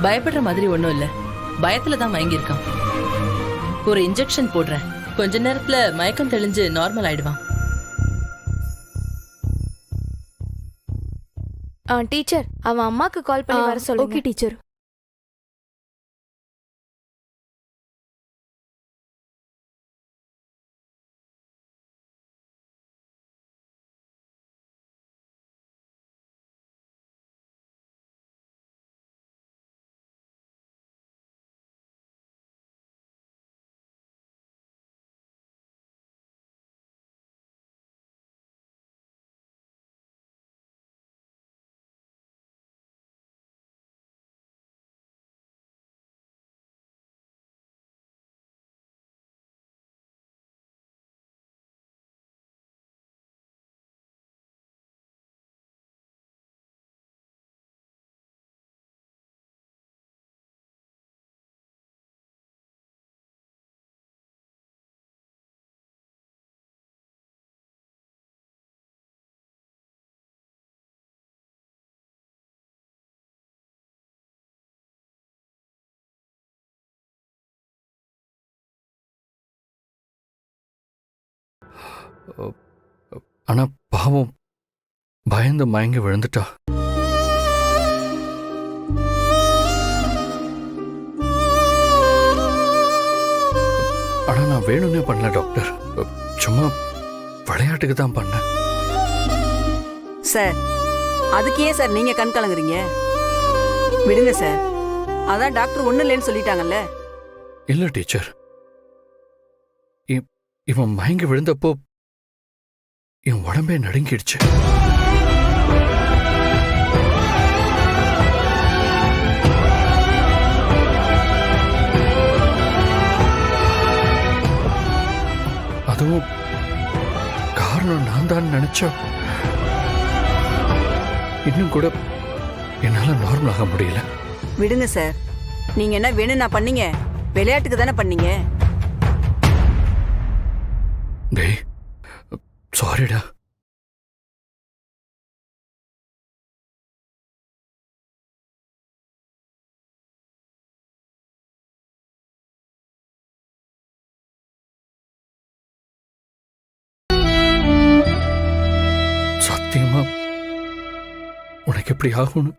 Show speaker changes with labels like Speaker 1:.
Speaker 1: பயப்படுற மாதிரி ஒண்ணும் இல்ல, பயத்துல தான் மயங்கியிருக்கான். ஒரு இன்ஜெக்ஷன் போடுறேன், கொஞ்ச நேரத்துல மயக்கம் தெளிஞ்சு நார்மல் ஆயிடுவான்.
Speaker 2: டீச்சர், அவன் அம்மாக்கு கால் பண்ணி வர சொல்லுங்க.
Speaker 3: Okay teacher.
Speaker 4: ஆனா பாவம் பயந்து மயங்கி விழுந்துட்டா. ஆனா நான் வேணும்னே பண்ணல டாக்டர், சும்மா விளையாட்டுக்கு தான் பண்ணேன்.
Speaker 5: சார், அதுக்கு ஏன் சார் நீங்க கண் கலங்குறீங்க? விடுங்க சார், அதான் டாக்டர் ஒண்ணு இல்லைன்னு சொல்லிட்டாங்கல்ல.
Speaker 4: இல்ல டீச்சர், இவன் மயங்கி விழுந்தப்போ என் உடம்பே நடுங்கிடுச்சு. அதுவும் காரணம் நான் தான் நினைச்சா இன்னும் கூட என்னால நார்மல் ஆக முடியல.
Speaker 5: விடுங்க சார், நீங்க என்ன வேணும்னா பண்ணீங்க? விளையாட்டுக்கு தானே பண்ணீங்க.
Speaker 4: டேய், சாரிடா. சத்தியமா உனக்கு எப்படி ஆகும்னு